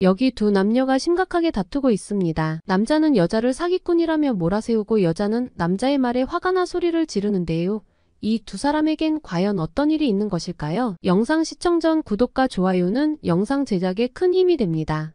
여기 두 남녀가 심각하게 다투고 있습니다. 남자는 여자를 사기꾼이라며 몰아세우고 여자는 남자의 말에 화가 나 소리를 지르는데요. 이 두 사람에겐 과연 어떤 일이 있는 것일까요? 영상 시청 전 구독과 좋아요는 영상 제작에 큰 힘이 됩니다.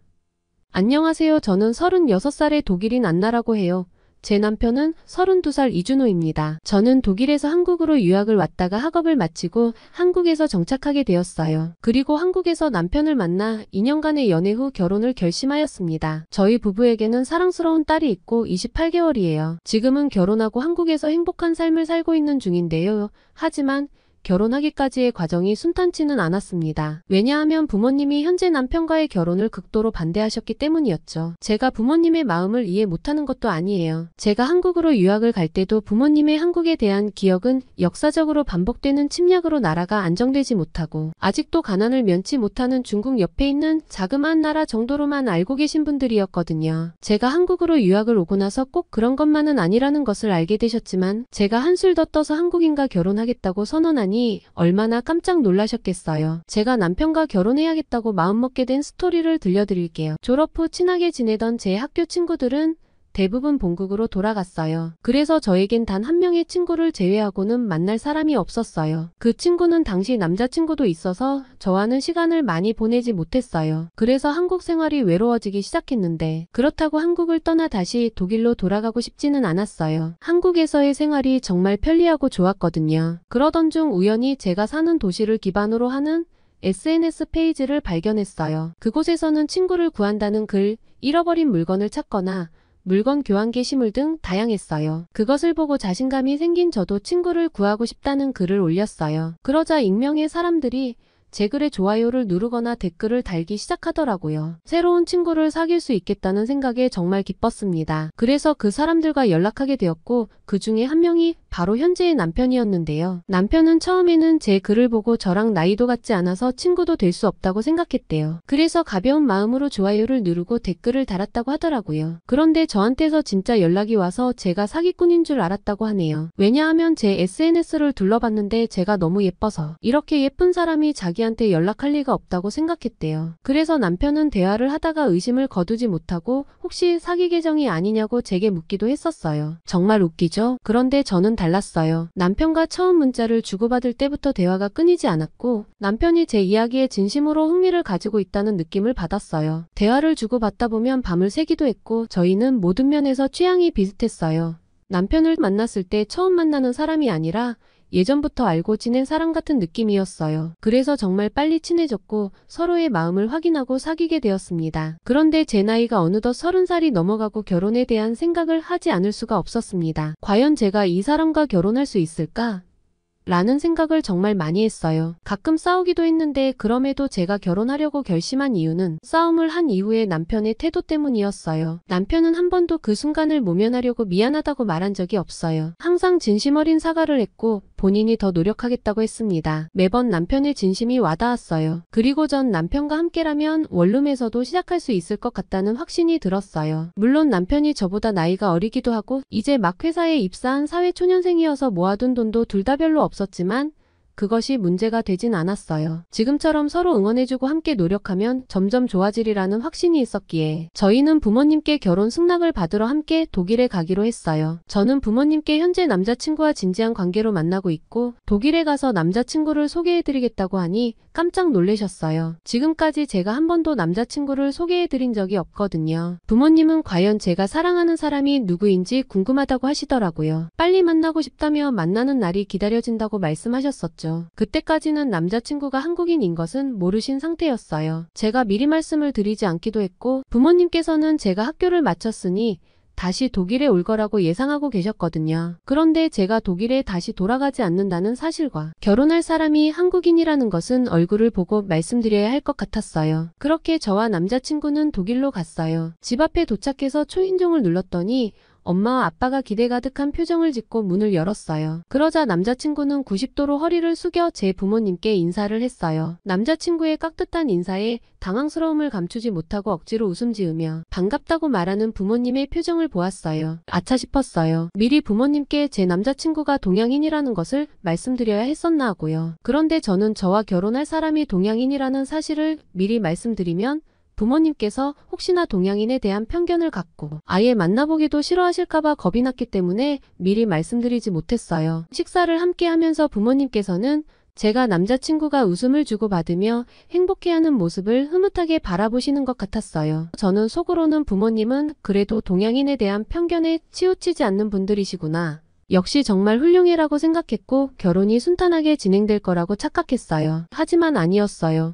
안녕하세요. 저는 36살의 독일인 안나라고 해요. 제 남편은 32살 이준호입니다. 저는 독일에서 한국으로 유학을 왔다가 학업을 마치고 한국에서 정착하게 되었어요. 그리고 한국에서 남편을 만나 2년간의 연애 후 결혼을 결심하였습니다. 저희 부부에게는 사랑스러운 딸이 있고 28개월이에요. 지금은 결혼하고 한국에서 행복한 삶을 살고 있는 중인데요. 하지만 결혼하기까지의 과정이 순탄치는 않았습니다. 왜냐하면 부모님이 현재 남편과의 결혼을 극도로 반대하셨기 때문이었죠. 제가 부모님의 마음을 이해 못하는 것도 아니에요. 제가 한국으로 유학을 갈 때도 부모님의 한국에 대한 기억은 역사적으로 반복되는 침략으로 나라가 안정되지 못하고 아직도 가난을 면치 못하는 중국 옆에 있는 자그마한 나라 정도로만 알고 계신 분들이었거든요. 제가 한국으로 유학을 오고 나서 꼭 그런 것만은 아니라는 것을 알게 되셨지만 제가 한술 더 떠서 한국인과 결혼하겠다고 선언하니 얼마나 깜짝 놀라셨겠어요. 제가 남편과 결혼해야겠다고 마음먹게 된 스토리를 들려드릴게요. 졸업 후 친하게 지내던 제 학교 친구들은 대부분 본국으로 돌아갔어요. 그래서 저에겐 단 한 명의 친구를 제외하고는 만날 사람이 없었어요. 그 친구는 당시 남자친구도 있어서 저와는 시간을 많이 보내지 못했어요. 그래서 한국 생활이 외로워지기 시작했는데 그렇다고 한국을 떠나 다시 독일로 돌아가고 싶지는 않았어요. 한국에서의 생활이 정말 편리하고 좋았거든요. 그러던 중 우연히 제가 사는 도시를 기반으로 하는 SNS 페이지를 발견했어요. 그곳에서는 친구를 구한다는 글, 잃어버린 물건을 찾거나 물건 교환 게시물 등 다양했어요. 그것을 보고 자신감이 생긴 저도 친구를 구하고 싶다는 글을 올렸어요. 그러자 익명의 사람들이 제 글에 좋아요를 누르거나 댓글을 달기 시작하더라고요. 새로운 친구를 사귈 수 있겠다는 생각에 정말 기뻤습니다. 그래서 그 사람들과 연락하게 되었고 그 중에 한 명이 바로 현재의 남편이었는데요. 남편은 처음에는 제 글을 보고 저랑 나이도 같지 않아서 친구도 될 수 없다고 생각했대요. 그래서 가벼운 마음으로 좋아요를 누르고 댓글을 달았다고 하더라고요. 그런데 저한테서 진짜 연락이 와서 제가 사기꾼인 줄 알았다고 하네요. 왜냐하면 제 SNS를 둘러봤는데 제가 너무 예뻐서 이렇게 예쁜 사람이 자기한테 연락할 리가 없다고 생각했대요. 그래서 남편은 대화를 하다가 의심을 거두지 못하고 혹시 사기 계정이 아니냐고 제게 묻기도 했었어요. 정말 웃기죠? 그런데 저는 달랐어요. 남편과 처음 문자를 주고받을 때부터 대화가 끊이지 않았고 남편이 제 이야기에 진심으로 흥미를 가지고 있다는 느낌을 받았어요. 대화를 주고받다 보면 밤을 새기도 했고 저희는 모든 면에서 취향이 비슷했어요. 남편을 만났을 때 처음 만나는 사람이 아니라 예전부터 알고 지낸 사람 같은 느낌이었어요. 그래서 정말 빨리 친해졌고 서로의 마음을 확인하고 사귀게 되었습니다. 그런데 제 나이가 어느덧 30살이 넘어가고 결혼에 대한 생각을 하지 않을 수가 없었습니다. 과연 제가 이 사람과 결혼할 수 있을까? 라는 생각을 정말 많이 했어요. 가끔 싸우기도 했는데 그럼에도 제가 결혼하려고 결심한 이유는 싸움을 한 이후에 남편의 태도 때문이었어요. 남편은 한 번도 그 순간을 모면하려고 미안하다고 말한 적이 없어요. 항상 진심 어린 사과를 했고 본인이 더 노력하겠다고 했습니다. 매번 남편의 진심이 와닿았어요. 그리고 전 남편과 함께라면 원룸에서도 시작할 수 있을 것 같다는 확신이 들었어요. 물론 남편이 저보다 나이가 어리기도 하고 이제 막 회사에 입사한 사회초년생이어서 모아둔 돈도 둘 다 별로 없었지만 그것이 문제가 되진 않았어요. 지금처럼 서로 응원해주고 함께 노력하면 점점 좋아지리라는 확신이 있었기에 저희는 부모님께 결혼 승낙을 받으러 함께 독일에 가기로 했어요. 저는 부모님께 현재 남자친구와 진지한 관계로 만나고 있고 독일에 가서 남자친구를 소개해드리겠다고 하니 깜짝 놀라셨어요. 지금까지 제가 한 번도 남자친구를 소개해드린 적이 없거든요. 부모님은 과연 제가 사랑하는 사람이 누구인지 궁금하다고 하시더라고요. 빨리 만나고 싶다며 만나는 날이 기다려진다고 말씀하셨었죠. 그때까지는 남자친구가 한국인인 것은 모르신 상태였어요. 제가 미리 말씀을 드리지 않기도 했고 부모님께서는 제가 학교를 마쳤으니 다시 독일에 올 거라고 예상하고 계셨거든요. 그런데 제가 독일에 다시 돌아가지 않는다는 사실과 결혼할 사람이 한국인이라는 것은 얼굴을 보고 말씀드려야 할 것 같았어요. 그렇게 저와 남자친구는 독일로 갔어요. 집 앞에 도착해서 초인종을 눌렀더니 엄마와 아빠가 기대 가득한 표정을 짓고 문을 열었어요. 그러자 남자친구는 90도로 허리를 숙여 제 부모님께 인사를 했어요. 남자친구의 깍듯한 인사에 당황스러움을 감추지 못하고 억지로 웃음 지으며 반갑다고 말하는 부모님의 표정을 보았어요. 아차 싶었어요. 미리 부모님께 제 남자친구가 동양인이라는 것을 말씀드려야 했었나 하고요. 그런데 저는 저와 결혼할 사람이 동양인이라는 사실을 미리 말씀드리면 부모님께서 혹시나 동양인에 대한 편견을 갖고 아예 만나보기도 싫어하실까봐 겁이 났기 때문에 미리 말씀드리지 못했어요. 식사를 함께 하면서 부모님께서는 제가 남자친구가 웃음을 주고받으며 행복해하는 모습을 흐뭇하게 바라보시는 것 같았어요. 저는 속으로는 부모님은 그래도 동양인에 대한 편견에 치우치지 않는 분들이시구나. 역시 정말 훌륭해라고 생각했고 결혼이 순탄하게 진행될 거라고 착각했어요. 하지만 아니었어요.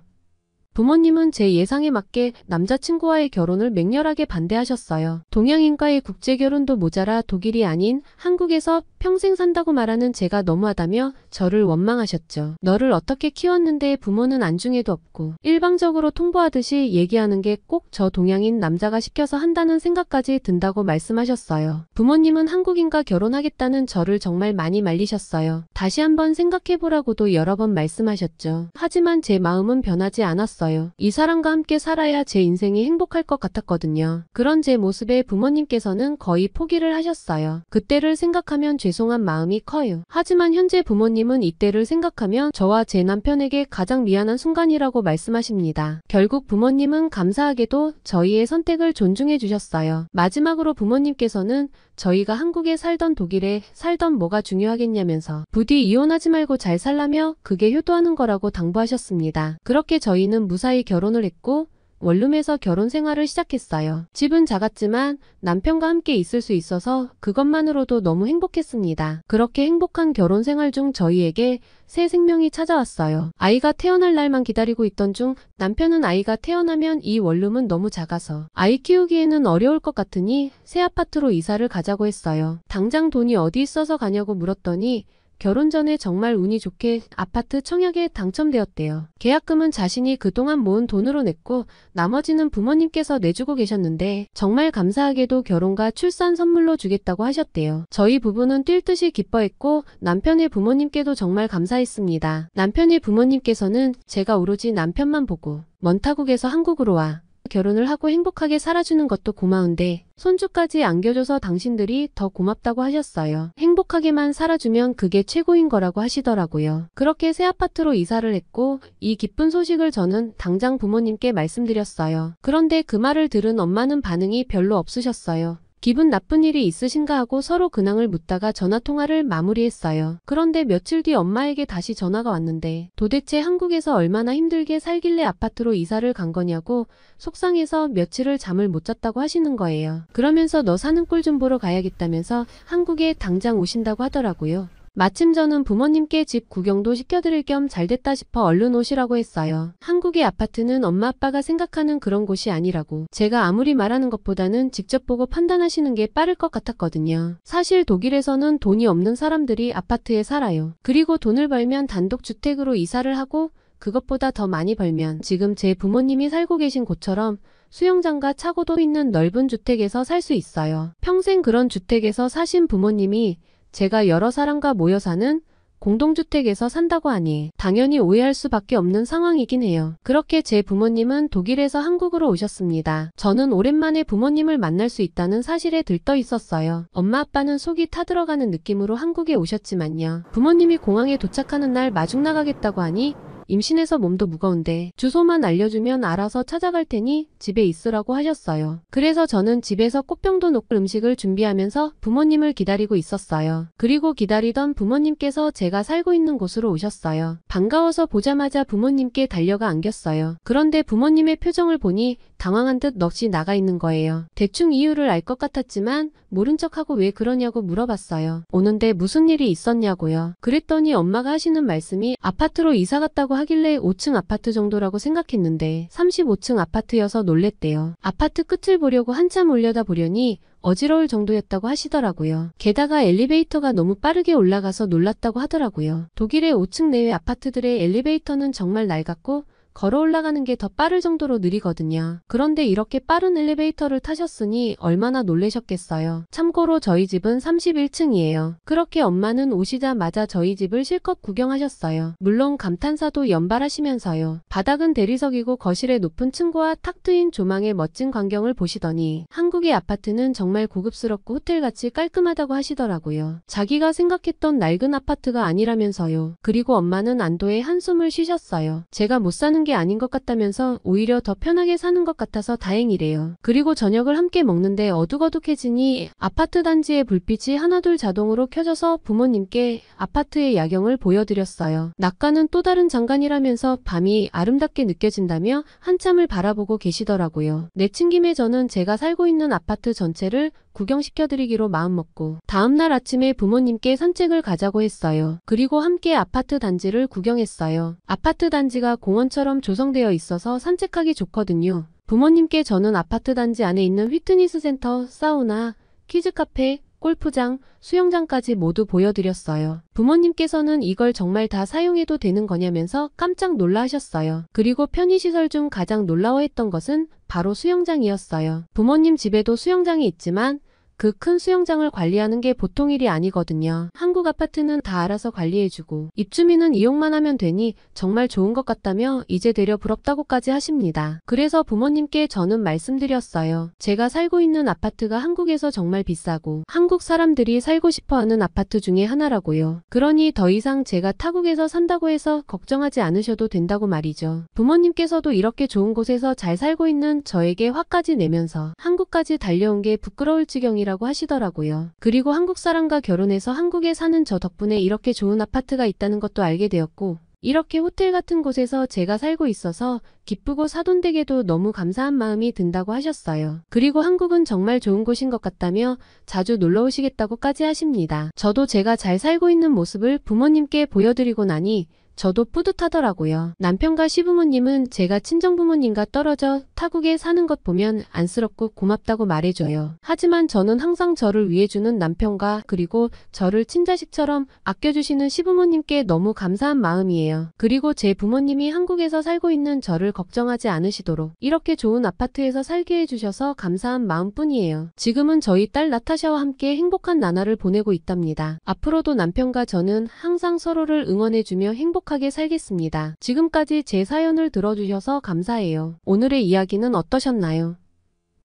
부모님은 제 예상에 맞게 남자친구와의 결혼을 맹렬하게 반대하셨어요. 동양인과의 국제결혼도 모자라 독일이 아닌 한국에서 평생 산다고 말하는 제가 너무하다며 저를 원망하셨죠. 너를 어떻게 키웠는데 부모는 안중에도 없고 일방적으로 통보하듯이 얘기하는 게 꼭 저 동양인 남자가 시켜서 한다는 생각까지 든다고 말씀하셨어요. 부모님은 한국인과 결혼하겠다는 저를 정말 많이 말리셨어요. 다시 한번 생각해보라고도 여러 번 말씀하셨죠. 하지만 제 마음은 변하지 않았어요. 이 사람과 함께 살아야 제 인생이 행복할 것 같았거든요. 그런 제 모습에 부모님께서는 거의 포기를 하셨어요. 그때를 생각하면 죄송한 마음이 커요. 하지만 현재 부모님은 이때를 생각하면 저와 제 남편에게 가장 미안한 순간이라고 말씀하십니다. 결국 부모님은 감사하게도 저희의 선택을 존중해 주셨어요. 마지막으로 부모님께서는 저희가 한국에 살던 독일에 살던 뭐가 중요하겠냐면서 부디 이혼하지 말고 잘 살라며 그게 효도하는 거라고 당부하셨습니다. 그렇게 저희는 무사히 결혼을 했고 원룸에서 결혼 생활을 시작했어요. 집은 작았지만 남편과 함께 있을 수 있어서 그것만으로도 너무 행복했습니다. 그렇게 행복한 결혼 생활 중 저희에게 새 생명이 찾아왔어요. 아이가 태어날 날만 기다리고 있던 중 남편은 아이가 태어나면 이 원룸은 너무 작아서 아이 키우기에는 어려울 것 같으니 새 아파트로 이사를 가자고 했어요. 당장 돈이 어디 있어서 가냐고 물었더니 결혼 전에 정말 운이 좋게 아파트 청약에 당첨되었대요. 계약금은 자신이 그동안 모은 돈으로 냈고 나머지는 부모님께서 내주고 계셨는데 정말 감사하게도 결혼과 출산 선물로 주겠다고 하셨대요. 저희 부부는 뛸 듯이 기뻐했고 남편의 부모님께도 정말 감사했습니다. 남편의 부모님께서는 제가 오로지 남편만 보고 먼 타국에서 한국으로 와 결혼을 하고 행복하게 살아주는 것도 고마운데 손주까지 안겨줘서 당신들이 더 고맙다고 하셨어요. 행복하게만 살아주면 그게 최고인 거라고 하시더라고요. 그렇게 새 아파트로 이사를 했고 이 기쁜 소식을 저는 당장 부모님께 말씀드렸어요. 그런데 그 말을 들은 엄마는 반응이 별로 없으셨어요. 기분 나쁜 일이 있으신가 하고 서로 근황을 묻다가 전화통화를 마무리했어요. 그런데 며칠 뒤 엄마에게 다시 전화가 왔는데 도대체 한국에서 얼마나 힘들게 살길래 아파트로 이사를 간 거냐고 속상해서 며칠을 잠을 못 잤다고 하시는 거예요. 그러면서 너 사는 꼴 좀 보러 가야겠다면서 한국에 당장 오신다고 하더라고요. 마침 저는 부모님께 집 구경도 시켜드릴 겸 잘됐다 싶어 얼른 오시라고 했어요. 한국의 아파트는 엄마 아빠가 생각하는 그런 곳이 아니라고 제가 아무리 말하는 것보다는 직접 보고 판단하시는 게 빠를 것 같았거든요. 사실 독일에서는 돈이 없는 사람들이 아파트에 살아요. 그리고 돈을 벌면 단독주택으로 이사를 하고 그것보다 더 많이 벌면 지금 제 부모님이 살고 계신 곳처럼 수영장과 차고도 있는 넓은 주택에서 살 수 있어요. 평생 그런 주택에서 사신 부모님이 제가 여러 사람과 모여 사는 공동주택에서 산다고 하니 당연히 오해할 수밖에 없는 상황이긴 해요. 그렇게 제 부모님은 독일에서 한국으로 오셨습니다. 저는 오랜만에 부모님을 만날 수 있다는 사실에 들떠 있었어요. 엄마 아빠는 속이 타들어가는 느낌으로 한국에 오셨지만요. 부모님이 공항에 도착하는 날 마중 나가겠다고 하니 임신해서 몸도 무거운데 주소만 알려주면 알아서 찾아갈 테니 집에 있으라고 하셨어요. 그래서 저는 집에서 꽃병도 놓고 음식을 준비하면서 부모님을 기다리고 있었어요. 그리고 기다리던 부모님께서 제가 살고 있는 곳으로 오셨어요. 반가워서 보자마자 부모님께 달려가 안겼어요. 그런데 부모님의 표정을 보니 당황한 듯 넋이 나가 있는 거예요. 대충 이유를 알 것 같았지만 모른 척하고 왜 그러냐고 물어봤어요. 오는데 무슨 일이 있었냐고요. 그랬더니 엄마가 하시는 말씀이 아파트로 이사 갔다고 하길래 5층 아파트 정도라고 생각했는데 35층 아파트여서 놀랬대요. 아파트 끝을 보려고 한참 올려다 보려니 어지러울 정도였다고 하시더라고요. 게다가 엘리베이터가 너무 빠르게 올라가서 놀랐다고 하더라고요. 독일의 5층 내외 아파트들의 엘리베이터는 정말 낡았고 걸어 올라가는 게 더 빠를 정도로 느리거든요. 그런데 이렇게 빠른 엘리베이터를 타셨으니 얼마나 놀라셨겠어요. 참고로 저희 집은 31층이에요. 그렇게 엄마는 오시자마자 저희 집을 실컷 구경하셨어요. 물론 감탄사도 연발하시면서요. 바닥은 대리석이고 거실에 높은 층고와 탁 트인 조망의 멋진 광경을 보시더니 한국의 아파트는 정말 고급스럽고 호텔같이 깔끔하다고 하시더라고요. 자기가 생각했던 낡은 아파트가 아니라면서요. 그리고 엄마는 안도의 한숨을 쉬셨어요. 제가 못 사는 게 아닌 것 같다면서 오히려 더 편하게 사는 것 같아서 다행이래요. 그리고 저녁을 함께 먹는데 어둑어둑해지니 아파트 단지의 불빛이 하나둘 자동으로 켜져서 부모님께 아파트의 야경을 보여드렸어요. 낙과는 또 다른 장관이라면서 밤이 아름답게 느껴진다며 한참을 바라보고 계시더라고요. 내친 김에 저는 제가 살고 있는 아파트 전체를 구경시켜드리기로 마음먹고 다음날 아침에 부모님께 산책을 가자고 했어요. 그리고 함께 아파트 단지를 구경했어요. 아파트 단지가 공원처럼 조성되어 있어서 산책하기 좋거든요. 부모님께 저는 아파트 단지 안에 있는 피트니스 센터, 사우나, 키즈카페, 골프장, 수영장까지 모두 보여드렸어요. 부모님께서는 이걸 정말 다 사용해도 되는 거냐면서 깜짝 놀라셨어요. 그리고 편의시설 중 가장 놀라워했던 것은 바로 수영장이었어요. 부모님 집에도 수영장이 있지만 그 큰 수영장을 관리하는 게 보통 일이 아니거든요. 한국 아파트는 다 알아서 관리해주고 입주민은 이용만 하면 되니 정말 좋은 것 같다며 이제 되려 부럽다고까지 하십니다. 그래서 부모님께 저는 말씀드렸어요. 제가 살고 있는 아파트가 한국에서 정말 비싸고 한국 사람들이 살고 싶어하는 아파트 중에 하나라고요. 그러니 더 이상 제가 타국에서 산다고 해서 걱정하지 않으셔도 된다고 말이죠. 부모님께서도 이렇게 좋은 곳에서 잘 살고 있는 저에게 화까지 내면서 한국까지 달려온 게 부끄러울 지경이라 라고 하시더라고요. 그리고 한국 사람과 결혼해서 한국에 사는 저 덕분에 이렇게 좋은 아파트가 있다는 것도 알게 되었고 이렇게 호텔 같은 곳에서 제가 살고 있어서 기쁘고 사돈댁에도 너무 감사한 마음이 든다고 하셨어요. 그리고 한국은 정말 좋은 곳인 것 같다며 자주 놀러 오시겠다고까지 하십니다. 저도 제가 잘 살고 있는 모습을 부모님께 보여드리고 나니 저도 뿌듯하더라고요. 남편과 시부모님은 제가 친정부모님과 떨어져 타국에 사는 것 보면 안쓰럽고 고맙다고 말해줘요. 하지만 저는 항상 저를 위해주는 남편과 그리고 저를 친자식처럼 아껴주시는 시부모님께 너무 감사한 마음이에요. 그리고 제 부모님이 한국에서 살고 있는 저를 걱정하지 않으시도록 이렇게 좋은 아파트에서 살게 해주셔서 감사한 마음뿐이에요. 지금은 저희 딸 나타샤와 함께 행복한 나날을 보내고 있답니다. 앞으로도 남편과 저는 항상 서로를 응원해주며 행복하게 살겠습니다. 지금까지 제 사연을 들어주셔서 감사해요. 오늘의 이야기는 어떠셨나요?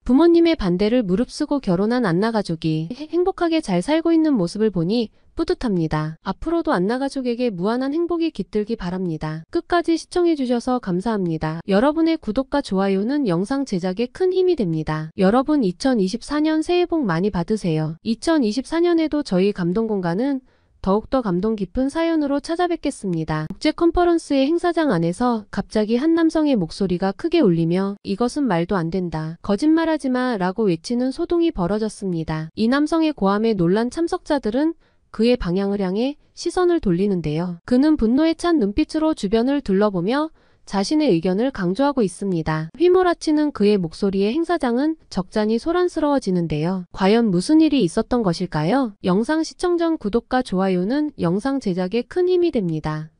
부모님의 반대를 무릅쓰고 결혼한 안나 가족이 행복하게 잘 살고 있는 모습을 보니 뿌듯합니다. 앞으로도 안나 가족에게 무한한 행복이 깃들기 바랍니다. 끝까지 시청해주셔서 감사합니다. 여러분의 구독과 좋아요는 영상 제작에 큰 힘이 됩니다. 여러분 2024년 새해 복 많이 받으세요. 2024년에도 저희 감동공간은 더욱더 감동 깊은 사연으로 찾아뵙겠습니다. 국제 컨퍼런스의 행사장 안에서 갑자기 한 남성의 목소리가 크게 울리며 이것은 말도 안 된다. 거짓말하지 마 라고 외치는 소동이 벌어졌습니다. 이 남성의 고함에 놀란 참석자들은 그의 방향을 향해 시선을 돌리는데요. 그는 분노에 찬 눈빛으로 주변을 둘러보며 자신의 의견을 강조하고 있습니다. 휘몰아치는 그의 목소리에 행사장은 적잖이 소란스러워지는데요. 과연 무슨 일이 있었던 것일까요? 영상 시청 전 구독과 좋아요는 영상 제작에 큰 힘이 됩니다.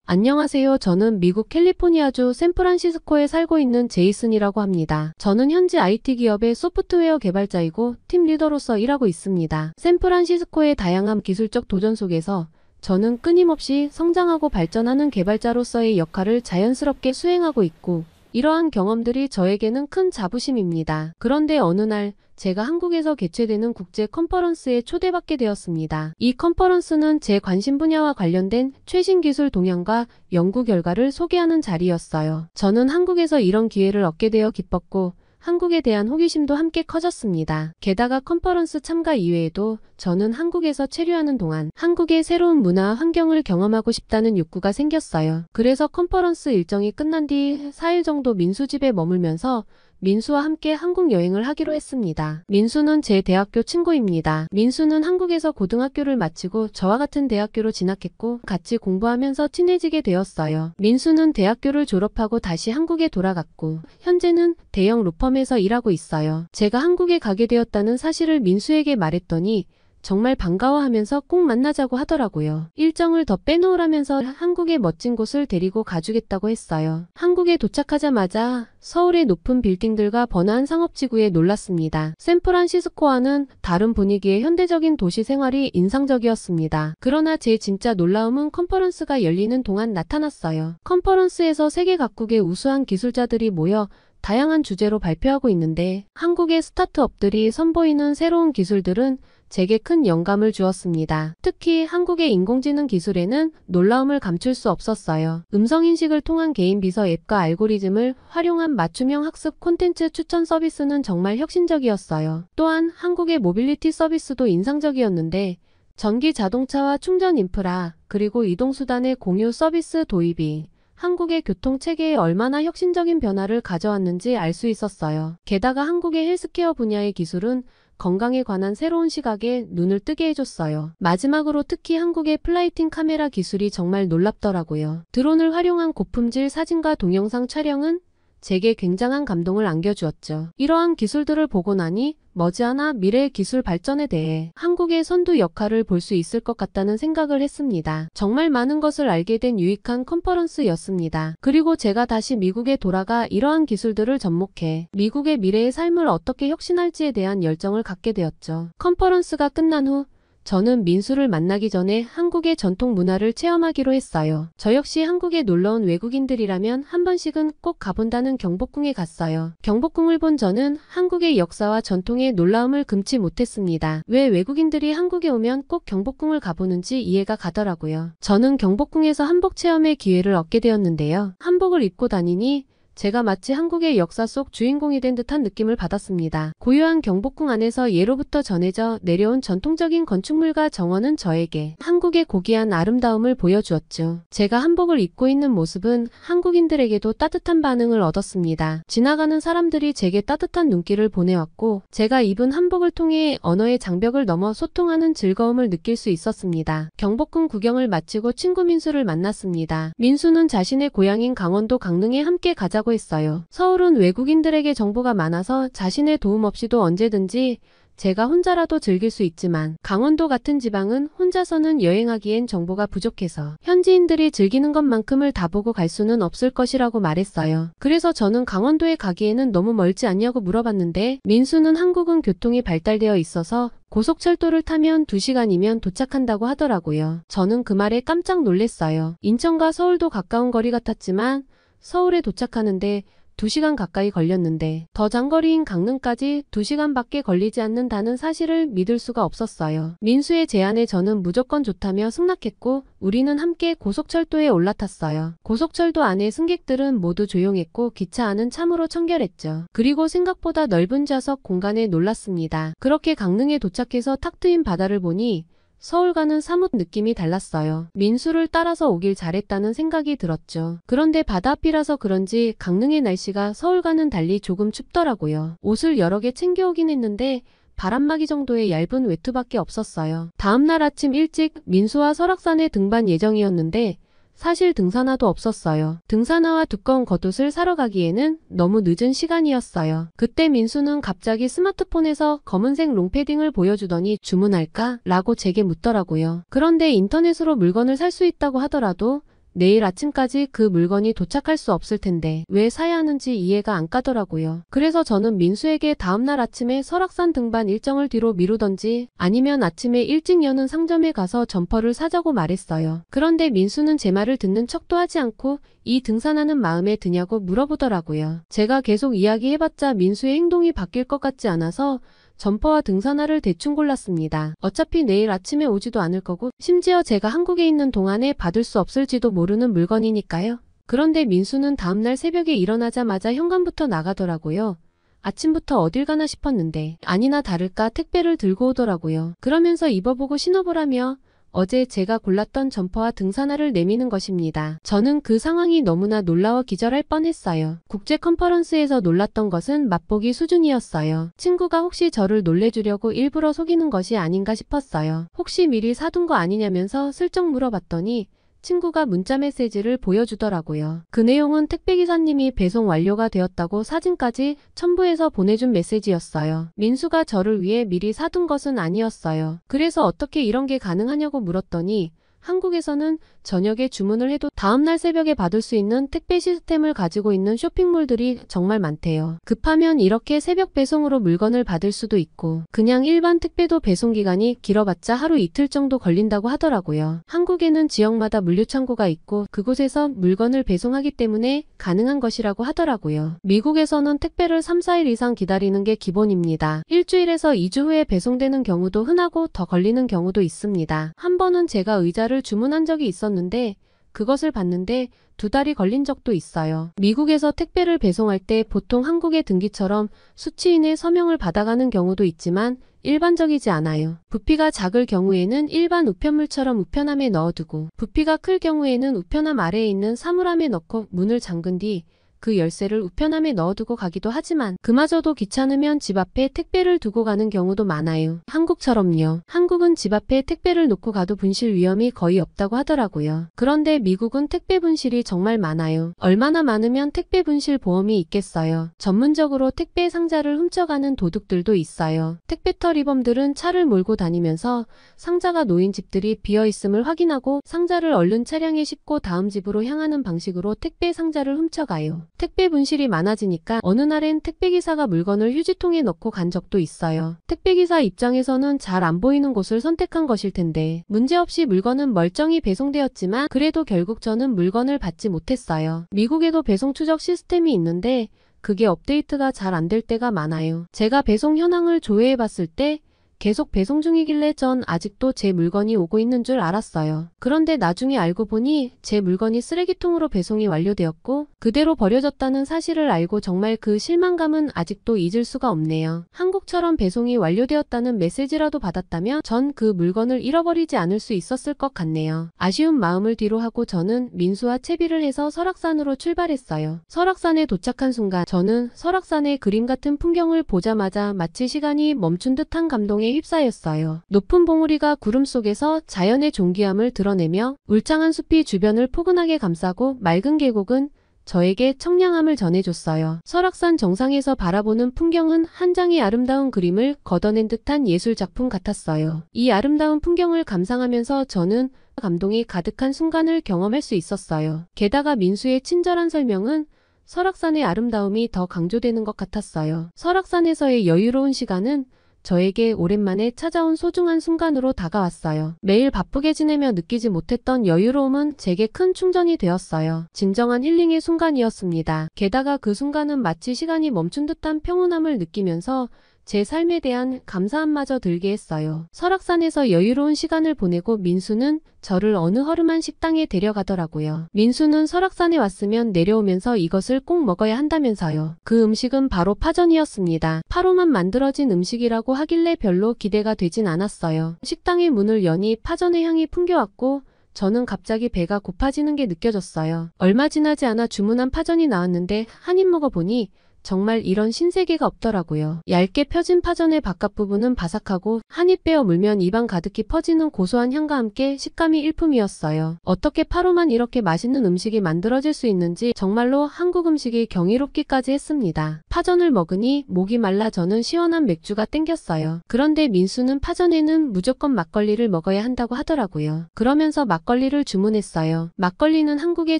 안녕하세요. 저는 미국 캘리포니아주 샌프란시스코에 살고 있는 제이슨이라고 합니다. 저는 현재 IT 기업의 소프트웨어 개발자이고 팀 리더로서 일하고 있습니다. 샌프란시스코의 다양한 기술적 도전 속에서 저는 끊임없이 성장하고 발전하는 개발자로서의 역할을 자연스럽게 수행하고 있고 이러한 경험들이 저에게는 큰 자부심입니다. 그런데 어느 날 제가 한국에서 개최되는 국제 컨퍼런스에 초대받게 되었습니다. 이 컨퍼런스는 제 관심 분야와 관련된 최신 기술 동향과 연구 결과를 소개하는 자리였어요. 저는 한국에서 이런 기회를 얻게 되어 기뻤고 한국에 대한 호기심도 함께 커졌습니다. 게다가 컨퍼런스 참가 이외에도 저는 한국에서 체류하는 동안 한국의 새로운 문화 환경을 경험하고 싶다는 욕구가 생겼어요. 그래서 컨퍼런스 일정이 끝난 뒤 4일 정도 민수 집에 머물면서 민수와 함께 한국 여행을 하기로 했습니다. 민수는 제 대학교 친구입니다. 민수는 한국에서 고등학교를 마치고 저와 같은 대학교로 진학했고 같이 공부하면서 친해지게 되었어요. 민수는 대학교를 졸업하고 다시 한국에 돌아갔고 현재는 대형 로펌에서 일하고 있어요. 제가 한국에 가게 되었다는 사실을 민수에게 말했더니 정말 반가워하면서 꼭 만나자고 하더라고요. 일정을 더 빼놓으라면서 한국의 멋진 곳을 데리고 가주겠다고 했어요. 한국에 도착하자마자 서울의 높은 빌딩들과 번화한 상업지구에 놀랐습니다. 샌프란시스코와는 다른 분위기의 현대적인 도시 생활이 인상적이었습니다. 그러나 제 진짜 놀라움은 컨퍼런스가 열리는 동안 나타났어요. 컨퍼런스에서 세계 각국의 우수한 기술자들이 모여 다양한 주제로 발표하고 있는데 한국의 스타트업들이 선보이는 새로운 기술들은 제게 큰 영감을 주었습니다. 특히 한국의 인공지능 기술에는 놀라움을 감출 수 없었어요. 음성인식을 통한 개인 비서 앱과 알고리즘을 활용한 맞춤형 학습 콘텐츠 추천 서비스는 정말 혁신적이었어요. 또한 한국의 모빌리티 서비스도 인상적이었는데 전기 자동차와 충전 인프라, 그리고 이동수단의 공유 서비스 도입이 한국의 교통체계에 얼마나 혁신적인 변화를 가져왔는지 알 수 있었어요. 게다가 한국의 헬스케어 분야의 기술은 건강에 관한 새로운 시각에 눈을 뜨게 해줬어요. 마지막으로 특히 한국의 플라이팅 카메라 기술이 정말 놀랍더라고요. 드론을 활용한 고품질 사진과 동영상 촬영은 제게 굉장한 감동을 안겨주었죠. 이러한 기술들을 보고 나니 머지않아 미래의 기술 발전에 대해 한국의 선두 역할을 볼 수 있을 것 같다는 생각을 했습니다. 정말 많은 것을 알게 된 유익한 컨퍼런스였습니다. 그리고 제가 다시 미국에 돌아가 이러한 기술들을 접목해 미국의 미래의 삶을 어떻게 혁신할지에 대한 열정을 갖게 되었죠. 컨퍼런스가 끝난 후 저는 민수를 만나기 전에 한국의 전통 문화를 체험하기로 했어요. 저 역시 한국에 놀러온 외국인들이라면 한 번씩은 꼭 가본다는 경복궁에 갔어요. 경복궁을 본 저는 한국의 역사와 전통의 놀라움을 금치 못했습니다. 왜 외국인들이 한국에 오면 꼭 경복궁을 가보는지 이해가 가더라고요. 저는 경복궁에서 한복 체험의 기회를 얻게 되었는데요. 한복을 입고 다니니 제가 마치 한국의 역사 속 주인공이 된 듯한 느낌을 받았습니다. 고요한 경복궁 안에서 예로부터 전해져 내려온 전통적인 건축물과 정원은 저에게 한국의 고귀한 아름다움을 보여주었죠. 제가 한복을 입고 있는 모습은 한국인들에게도 따뜻한 반응을 얻었습니다. 지나가는 사람들이 제게 따뜻한 눈길을 보내왔고 제가 입은 한복을 통해 언어의 장벽을 넘어 소통하는 즐거움을 느낄 수 있었습니다. 경복궁 구경을 마치고 친구 민수를 만났습니다. 민수는 자신의 고향인 강원도 강릉에 함께 가자고 했어요. 서울은 외국인들에게 정보가 많아서 자신의 도움 없이도 언제든지 제가 혼자라도 즐길 수 있지만 강원도 같은 지방은 혼자서는 여행하기엔 정보가 부족해서 현지인들이 즐기는 것만큼을 다 보고 갈 수는 없을 것이라고 말했어요. 그래서 저는 강원도에 가기에는 너무 멀지 않냐고 물어봤는데 민수는 한국은 교통이 발달되어 있어서 고속철도를 타면 2시간이면 도착한다고 하더라고요. 저는 그 말에 깜짝 놀랐어요. 인천과 서울도 가까운 거리 같았지만 서울에 도착하는데 2시간 가까이 걸렸는데 더 장거리인 강릉까지 2시간밖에 걸리지 않는다는 사실을 믿을 수가 없었어요. 민수의 제안에 저는 무조건 좋다며 승낙했고 우리는 함께 고속철도에 올라탔어요. 고속철도 안에 승객들은 모두 조용했고 기차 안은 참으로 청결했죠. 그리고 생각보다 넓은 좌석 공간에 놀랐습니다. 그렇게 강릉에 도착해서 탁 트인 바다를 보니 서울과는 사뭇 느낌이 달랐어요. 민수를 따라서 오길 잘했다는 생각이 들었죠. 그런데 바다 앞이라서 그런지 강릉의 날씨가 서울과는 달리 조금 춥더라고요. 옷을 여러 개 챙겨오긴 했는데 바람막이 정도의 얇은 외투밖에 없었어요. 다음날 아침 일찍 민수와 설악산에 등반 예정이었는데 사실 등산화도 없었어요. 등산화와 두꺼운 겉옷을 사러 가기에는 너무 늦은 시간이었어요. 그때 민수는 갑자기 스마트폰에서 검은색 롱패딩을 보여주더니 주문할까? 라고 제게 묻더라고요. 그런데 인터넷으로 물건을 살 수 있다고 하더라도 내일 아침까지 그 물건이 도착할 수 없을 텐데 왜 사야 하는지 이해가 안 가더라고요. 그래서 저는 민수에게 다음날 아침에 설악산 등반 일정을 뒤로 미루던지 아니면 아침에 일찍 여는 상점에 가서 점퍼를 사자고 말했어요. 그런데 민수는 제 말을 듣는 척도 하지 않고 이 등산화는 마음에 드냐고 물어보더라고요. 제가 계속 이야기해봤자 민수의 행동이 바뀔 것 같지 않아서 점퍼와 등산화를 대충 골랐습니다. 어차피 내일 아침에 오지도 않을 거고 심지어 제가 한국에 있는 동안에 받을 수 없을지도 모르는 물건이니까요. 그런데 민수는 다음날 새벽에 일어나자마자 현관부터 나가더라고요. 아침부터 어딜 가나 싶었는데 아니나 다를까 택배를 들고 오더라고요. 그러면서 입어보고 신어보라며 어제 제가 골랐던 점퍼와 등산화를 내미는 것입니다. 저는 그 상황이 너무나 놀라워 기절할 뻔했어요. 국제 컨퍼런스에서 놀랐던 것은 맛보기 수준이었어요. 친구가 혹시 저를 놀래주려고 일부러 속이는 것이 아닌가 싶었어요. 혹시 미리 사둔 거 아니냐면서 슬쩍 물어봤더니 친구가 문자 메시지를 보여주더라고요. 그 내용은 택배기사님이 배송 완료가 되었다고 사진까지 첨부해서 보내준 메시지였어요. 민수가 저를 위해 미리 사둔 것은 아니었어요. 그래서 어떻게 이런 게 가능하냐고 물었더니 한국에서는 저녁에 주문을 해도 다음날 새벽에 받을 수 있는 택배 시스템을 가지고 있는 쇼핑몰들이 정말 많대요. 급하면 이렇게 새벽 배송으로 물건을 받을 수도 있고 그냥 일반 택배도 배송 기간이 길어봤자 하루 이틀 정도 걸린다고 하더라고요. 한국에는 지역마다 물류창고가 있고 그곳에서 물건을 배송하기 때문에 가능한 것이라고 하더라고요. 미국에서는 택배를 3, 4일 이상 기다리는 게 기본입니다. 일주일에서 2주 후에 배송되는 경우도 흔하고 더 걸리는 경우도 있습니다. 한 번은 제가 의자를 주문한 적이 있었는데 그것을 받는데 2달이 걸린 적도 있어요. 미국에서 택배를 배송할 때 보통 한국의 등기처럼 수취인의 서명을 받아가는 경우도 있지만 일반적이지 않아요. 부피가 작을 경우에는 일반 우편물처럼 우편함에 넣어두고 부피가 클 경우에는 우편함 아래에 있는 사물함에 넣고 문을 잠근 뒤 그 열쇠를 우편함에 넣어두고 가기도 하지만 그마저도 귀찮으면 집 앞에 택배를 두고 가는 경우도 많아요. 한국처럼요. 한국은 집 앞에 택배를 놓고 가도 분실 위험이 거의 없다고 하더라고요. 그런데 미국은 택배 분실이 정말 많아요. 얼마나 많으면 택배 분실 보험이 있겠어요. 전문적으로 택배 상자를 훔쳐가는 도둑들도 있어요. 택배 터리범들은 차를 몰고 다니면서 상자가 놓인 집들이 비어있음을 확인하고 상자를 얼른 차량에 싣고 다음 집으로 향하는 방식으로 택배 상자를 훔쳐가요. 택배 분실이 많아지니까 어느 날엔 택배기사가 물건을 휴지통에 넣고 간 적도 있어요. 택배기사 입장에서는 잘 안 보이는 곳을 선택한 것일 텐데 문제없이 물건은 멀쩡히 배송되었지만 그래도 결국 저는 물건을 받지 못했어요. 미국에도 배송 추적 시스템이 있는데 그게 업데이트가 잘 안 될 때가 많아요. 제가 배송 현황을 조회해 봤을 때 계속 배송 중이길래 전 아직도 제 물건이 오고 있는 줄 알았어요. 그런데 나중에 알고 보니 제 물건이 쓰레기통으로 배송이 완료되었고 그대로 버려졌다는 사실을 알고 정말 그 실망감은 아직도 잊을 수가 없네요. 한국처럼 배송이 완료되었다는 메시지라도 받았다면 전 그 물건을 잃어버리지 않을 수 있었을 것 같네요. 아쉬운 마음을 뒤로 하고 저는 민수와 채비를 해서 설악산으로 출발했어요. 설악산에 도착한 순간 저는 설악산의 그림 같은 풍경을 보자마자 마치 시간이 멈춘 듯한 감동에 휩싸였어요. 높은 봉우리가 구름 속에서 자연의 존귀함을 드러내며 울창한 숲이 주변을 포근하게 감싸고 맑은 계곡은 저에게 청량함을 전해줬어요. 설악산 정상에서 바라보는 풍경은 한 장의 아름다운 그림을 걷어낸 듯한 예술작품 같았어요. 이 아름다운 풍경을 감상하면서 저는 감동이 가득한 순간을 경험할 수 있었어요. 게다가 민수의 친절한 설명은 설악산의 아름다움이 더 강조되는 것 같았어요. 설악산에서의 여유로운 시간은 저에게 오랜만에 찾아온 소중한 순간으로 다가왔어요. 매일 바쁘게 지내며 느끼지 못했던 여유로움은 제게 큰 충전이 되었어요. 진정한 힐링의 순간이었습니다. 게다가 그 순간은 마치 시간이 멈춘 듯한 평온함을 느끼면서 제 삶에 대한 감사함마저 들게 했어요. 설악산에서 여유로운 시간을 보내고 민수는 저를 어느 허름한 식당에 데려가더라고요. 민수는 설악산에 왔으면 내려오면서 이것을 꼭 먹어야 한다면서요. 그 음식은 바로 파전이었습니다. 파로만 만들어진 음식이라고 하길래 별로 기대가 되진 않았어요. 식당의 문을 여니 파전의 향이 풍겨왔고 저는 갑자기 배가 고파지는 게 느껴졌어요. 얼마 지나지 않아 주문한 파전이 나왔는데 한 입 먹어보니 정말 이런 신세계가 없더라고요. 얇게 펴진 파전의 바깥 부분은 바삭하고 한 입 베어 물면 입안 가득히 퍼지는 고소한 향과 함께 식감이 일품이었어요. 어떻게 파로만 이렇게 맛있는 음식이 만들어질 수 있는지 정말로 한국 음식이 경이롭기까지 했습니다. 파전을 먹으니 목이 말라 저는 시원한 맥주가 땡겼어요. 그런데 민수는 파전에는 무조건 막걸리를 먹어야 한다고 하더라고요. 그러면서 막걸리를 주문했어요. 막걸리는 한국의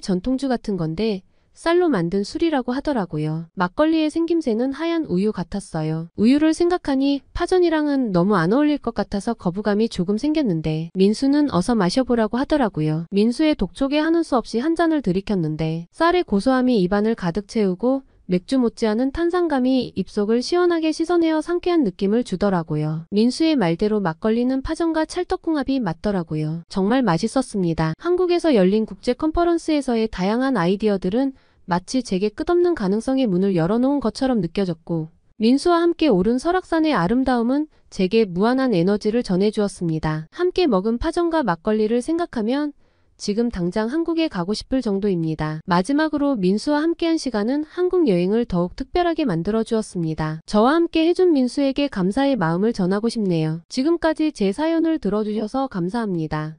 전통주 같은 건데 쌀로 만든 술이라고 하더라고요. 막걸리의 생김새는 하얀 우유 같았어요. 우유를 생각하니 파전이랑은 너무 안 어울릴 것 같아서 거부감이 조금 생겼는데 민수는 어서 마셔보라고 하더라고요. 민수의 독촉에 한울 수 없이 한 잔을 들이켰는데 쌀의 고소함이 입안을 가득 채우고 맥주 못지않은 탄산감이 입속을 시원하게 씻어내어 상쾌한 느낌을 주더라고요. 민수의 말대로 막걸리는 파전과 찰떡궁합이 맞더라고요. 정말 맛있었습니다. 한국에서 열린 국제 컨퍼런스에서의 다양한 아이디어들은 마치 제게 끝없는 가능성의 문을 열어놓은 것처럼 느껴졌고 민수와 함께 오른 설악산의 아름다움은 제게 무한한 에너지를 전해주었습니다. 함께 먹은 파전과 막걸리를 생각하면 지금 당장 한국에 가고 싶을 정도입니다. 마지막으로 민수와 함께한 시간은 한국 여행을 더욱 특별하게 만들어주었습니다. 저와 함께 해준 민수에게 감사의 마음을 전하고 싶네요. 지금까지 제 사연을 들어주셔서 감사합니다.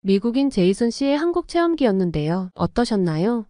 미국인 제이슨 씨의 한국 체험기였는데요. 어떠셨나요?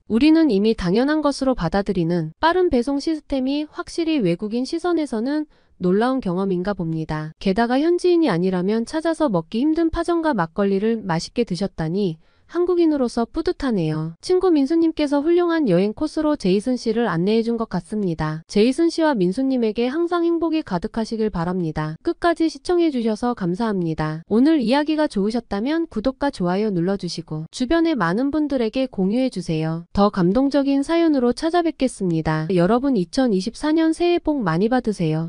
우리는 이미 당연한 것으로 받아들이는 빠른 배송 시스템이 확실히 외국인 시선에서는 놀라운 경험인가 봅니다. 게다가 현지인이 아니라면 찾아서 먹기 힘든 파전과 막걸리를 맛있게 드셨다니 한국인으로서 뿌듯하네요. 친구 민수님께서 훌륭한 여행 코스로 제이슨 씨를 안내해준 것 같습니다. 제이슨 씨와 민수님에게 항상 행복이 가득하시길 바랍니다. 끝까지 시청해주셔서 감사합니다. 오늘 이야기가 좋으셨다면 구독과 좋아요 눌러주시고 주변의 많은 분들에게 공유해주세요. 더 감동적인 사연으로 찾아뵙겠습니다. 여러분 2024년 새해 복 많이 받으세요.